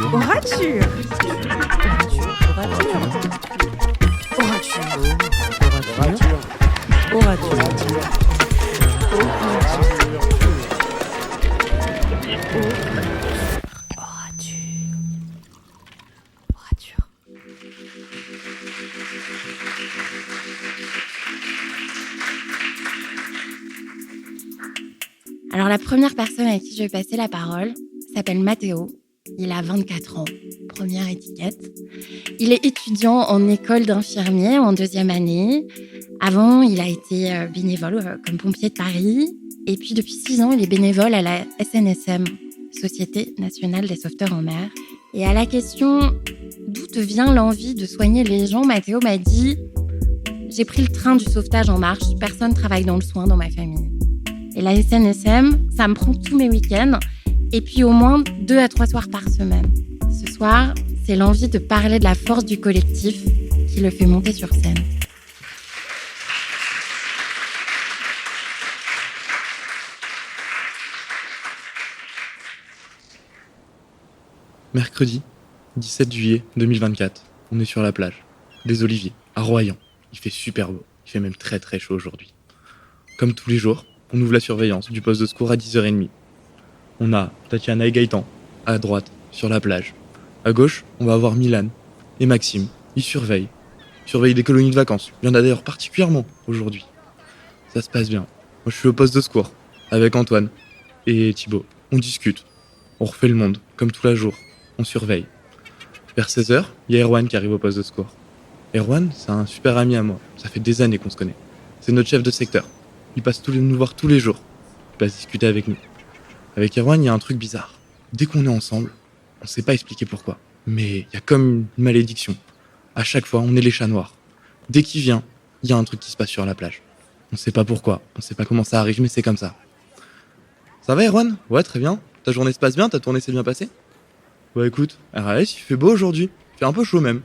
Orature. Orature. Alors la première personne à qui je vais passer la parole s'appelle Mathéo. Il a 24 ans, première étiquette. Il est étudiant en école d'infirmier en 2e année. Avant, il a été bénévole comme pompier de Paris. Et puis depuis 6 ans, il est bénévole à la SNSM, Société Nationale des Sauveteurs en Mer. Et à la question d'où te vient l'envie de soigner les gens, Mathéo m'a dit « J'ai pris le train du sauvetage en marche, personne travaille dans le soin dans ma famille. Et la SNSM, ça me prend tous mes week-ends, et puis au moins 2 à 3 soirs par semaine. Ce soir, c'est l'envie de parler de la force du collectif qui le fait monter sur scène. » Mercredi 17 juillet 2024, on est sur la plage, des Oliviers, à Royan. Il fait super beau, il fait même très très chaud aujourd'hui. Comme tous les jours, on ouvre la surveillance du poste de secours à 10h30. On a Tatiana et Gaëtan, à droite, sur la plage. À gauche, on va avoir Milan et Maxime. Ils surveillent des colonies de vacances. Il y en a d'ailleurs particulièrement aujourd'hui. Ça se passe bien. Moi, je suis au poste de secours, avec Antoine et Thibaut. On discute, on refait le monde, comme tous les jours. On surveille. Vers 16h, il y a Erwan qui arrive au poste de secours. Erwan, c'est un super ami à moi. Ça fait des années qu'on se connaît. C'est notre chef de secteur. Il passe nous voir tous les jours. Il passe discuter avec nous. Avec Erwan, il y a un truc bizarre. Dès qu'on est ensemble, on ne sait pas expliquer pourquoi. Mais il y a comme une malédiction. À chaque fois, on est les chats noirs. Dès qu'il vient, il y a un truc qui se passe sur la plage. On ne sait pas pourquoi. On ne sait pas comment ça arrive, mais c'est comme ça. Ça va, Erwan ? Ouais, très bien. Ta journée se passe bien ? Ta tournée s'est bien passée ? Bah écoute, RAS, il fait beau aujourd'hui. Il fait un peu chaud même.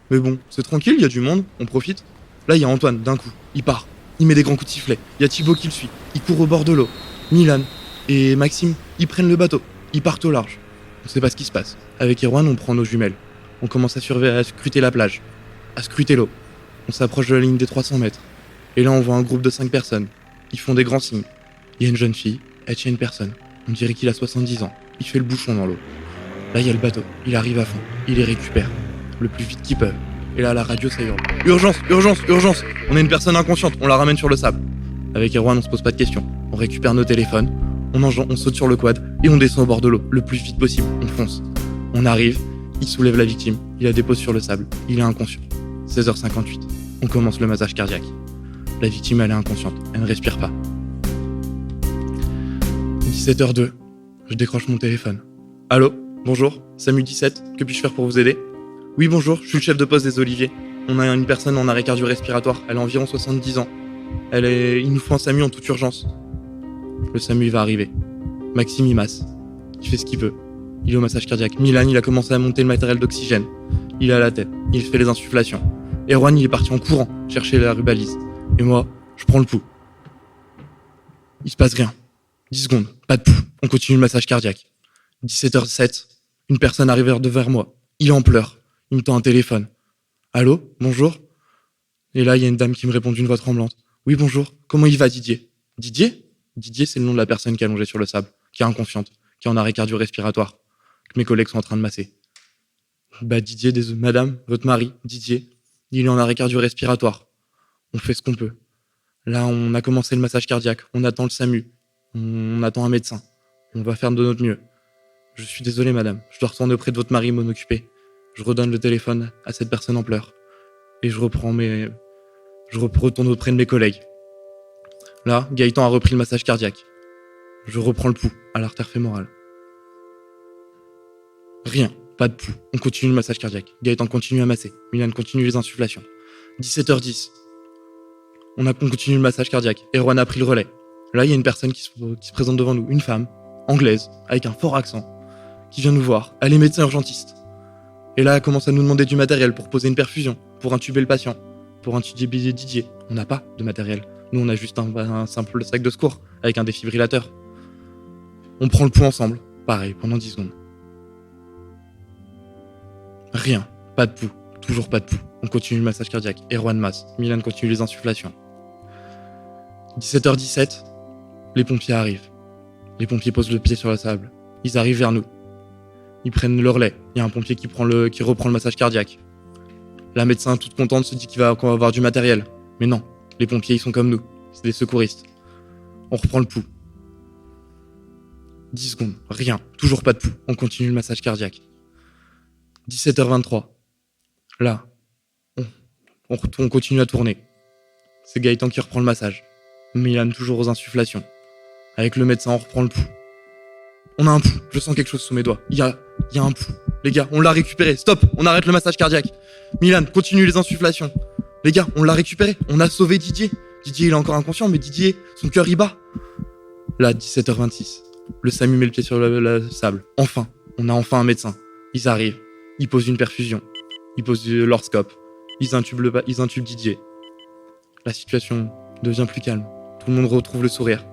Mais bon, c'est tranquille, il y a du monde, on profite. Là, il y a Antoine, d'un coup. Il part. Il met des grands coups de sifflet. Il y a Thibaut qui le suit. Il court au bord de l'eau. Milan et Maxime, ils prennent le bateau. Ils partent au large. On sait pas ce qui se passe. Avec Erwan, on prend nos jumelles. On commence à surveiller, à scruter la plage. À scruter l'eau. On s'approche de la ligne des 300 mètres. Et là, on voit un groupe de 5 personnes. Ils font des grands signes. Il y a une jeune fille. Elle tient une personne. On dirait qu'il a 70 ans. Il fait le bouchon dans l'eau. Là, il y a le bateau. Il arrive à fond. Il les récupère. Le plus vite qu'ils peuvent. Et là, à la radio, ça hurle. Urgence, urgence, urgence. On a une personne inconsciente. On la ramène sur le sable. Avec Erwan, on se pose pas de questions. On récupère nos téléphones. On saute sur le quad. Et on descend au bord de l'eau. Le plus vite possible. On fonce. On arrive. Il soulève la victime. Il la dépose sur le sable. Il est inconscient. 16h58. On commence le massage cardiaque. La victime, elle est inconsciente. Elle ne respire pas. 17h02. Je décroche mon téléphone. Allô ? Bonjour, Samu 17, que puis-je faire pour vous aider ? Oui, bonjour, je suis le chef de poste des Oliviers. On a une personne en arrêt cardio-respiratoire, elle a environ 70 ans. Il nous faut un Samu en toute urgence. Le Samu, il va arriver. Maxime, il masse. Il fait ce qu'il veut. Il est au massage cardiaque. Milan, il a commencé à monter le matériel d'oxygène. Il est à la tête, il fait les insufflations. Erwan, il est parti en courant, chercher la rubalise. Et moi, je prends le pouls. Il se passe rien. 10 secondes, pas de pouls. On continue le massage cardiaque. 17h07. Une personne arrive vers moi. Il est en pleurs. Il me tend un téléphone. Allô ? Bonjour ? Et là, il y a une dame qui me répond d'une voix tremblante. Oui, bonjour. Comment il va, Didier ? Didier ? Didier, c'est le nom de la personne qui est allongée sur le sable, qui est inconsciente, qui est en arrêt cardio-respiratoire, que mes collègues sont en train de masser. Bah, Didier, madame, votre mari, Didier, il est en arrêt cardio-respiratoire. On fait ce qu'on peut. Là, on a commencé le massage cardiaque. On attend le SAMU. On attend un médecin. On va faire de notre mieux. Je suis désolé, madame. Je dois retourner auprès de votre mari m'en occuper. Je redonne le téléphone à cette personne en pleurs. Et je retourne auprès de mes collègues. Là, Gaëtan a repris le massage cardiaque. Je reprends le pouls à l'artère fémorale. Rien, pas de pouls. On continue le massage cardiaque. Gaëtan continue à masser. Milan continue les insufflations. 17h10. On continue le massage cardiaque. Erwan a pris le relais. Là, il y a une personne qui se présente devant nous. Une femme, anglaise, avec un fort accent, qui vient nous voir. Elle est médecin urgentiste. Et là, elle commence à nous demander du matériel pour poser une perfusion, pour intuber le patient, pour intuber Didier. On n'a pas de matériel. Nous, on a juste un simple sac de secours avec un défibrillateur. On prend le pouls ensemble. Pareil, pendant 10 secondes. Rien. Pas de pouls. Toujours pas de pouls. On continue le massage cardiaque. Erwan masse. Milan continue les insufflations. 17h17, les pompiers arrivent. Les pompiers posent le pied sur le sable. Ils arrivent vers nous. Ils prennent leur lait. Il y a un pompier qui reprend le massage cardiaque. La médecin, toute contente, se dit qu'on va avoir du matériel. Mais non, les pompiers, ils sont comme nous. C'est des secouristes. On reprend le pouls. 10 secondes, rien. Toujours pas de pouls. On continue le massage cardiaque. 17h23. Là, on continue à tourner. C'est Gaëtan qui reprend le massage. Milan toujours aux insufflations. Avec le médecin, on reprend le pouls. On a un pouls. Je sens quelque chose sous mes doigts. Il y a un pouls. Les gars, on l'a récupéré. Stop, on arrête le massage cardiaque. Milan, continue les insufflations. Les gars, on l'a récupéré. On a sauvé Didier. Didier, il est encore inconscient, mais Didier, son cœur, il bat. Là, 17h26. Le SAMU met le pied sur le sable. Enfin, on a enfin un médecin. Ils arrivent. Ils posent une perfusion. Ils posent leur scope. Ils intubent Didier. La situation devient plus calme. Tout le monde retrouve le sourire.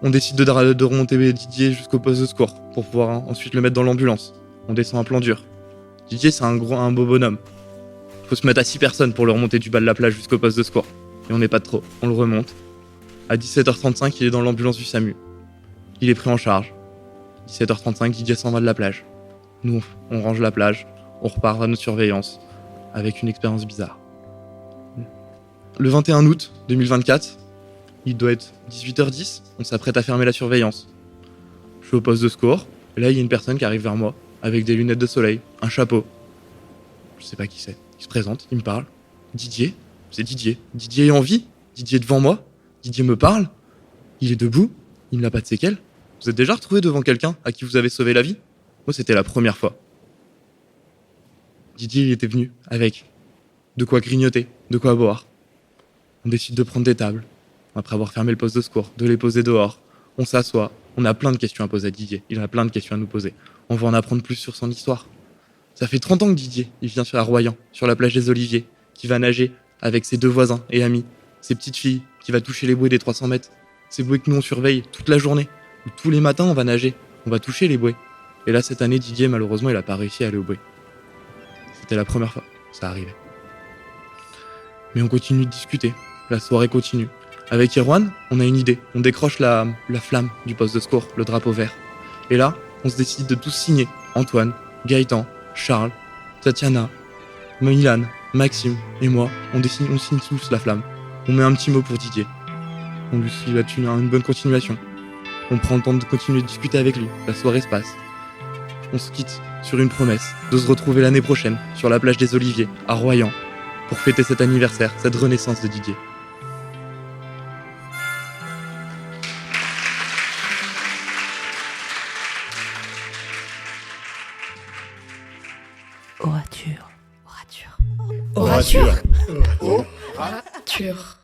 On décide de remonter Didier jusqu'au poste de secours pour pouvoir ensuite le mettre dans l'ambulance. On descend un plan dur. Didier, c'est un beau bonhomme. Faut se mettre à 6 personnes pour le remonter du bas de la plage jusqu'au poste de secours. Et on n'est pas de trop. On le remonte. À 17h35, il est dans l'ambulance du SAMU. Il est pris en charge. 17h35, Didier s'en va de la plage. Nous, on range la plage. On repart à notre surveillance avec une expérience bizarre. Le 21 août 2024, il doit être 18h10, on s'apprête à fermer la surveillance. Je suis au poste de secours, et là il y a une personne qui arrive vers moi, avec des lunettes de soleil, un chapeau. Je sais pas qui c'est. Il se présente, il me parle. Didier, c'est Didier. Didier est en vie, Didier est devant moi, Didier me parle, il est debout, il n'a pas de séquelles. Vous êtes déjà retrouvé devant quelqu'un à qui vous avez sauvé la vie? Moi c'était la première fois. Didier il était venu avec de quoi grignoter, de quoi boire. On décide de prendre des tables, après avoir fermé le poste de secours, de les poser dehors. On s'assoit, on a plein de questions à poser à Didier, il a plein de questions à nous poser. On va en apprendre plus sur son histoire. Ça fait 30 ans que Didier, il vient sur la Royan, sur la plage des Oliviers, qui va nager avec ses 2 voisins et amis, ses petites filles, qui va toucher les bouées des 300 mètres. Ces bouées que nous on surveille toute la journée, où tous les matins on va nager, on va toucher les bouées. Et là cette année, Didier malheureusement il a pas réussi à aller aux bouées. C'était la première fois, ça arrivait. Mais on continue de discuter. La soirée continue. Avec Erwan, on a une idée. On décroche la flamme du poste de secours, le drapeau vert. Et là, on se décide de tous signer. Antoine, Gaëtan, Charles, Tatiana, Milan, Maxime et moi, on signe tous la flamme. On met un petit mot pour Didier. On lui souhaite une bonne continuation. On prend le temps de continuer de discuter avec lui. La soirée se passe. On se quitte sur une promesse de se retrouver l'année prochaine sur la plage des Oliviers, à Royan, pour fêter cet anniversaire, cette renaissance de Didier. Orature. Orature. Orature.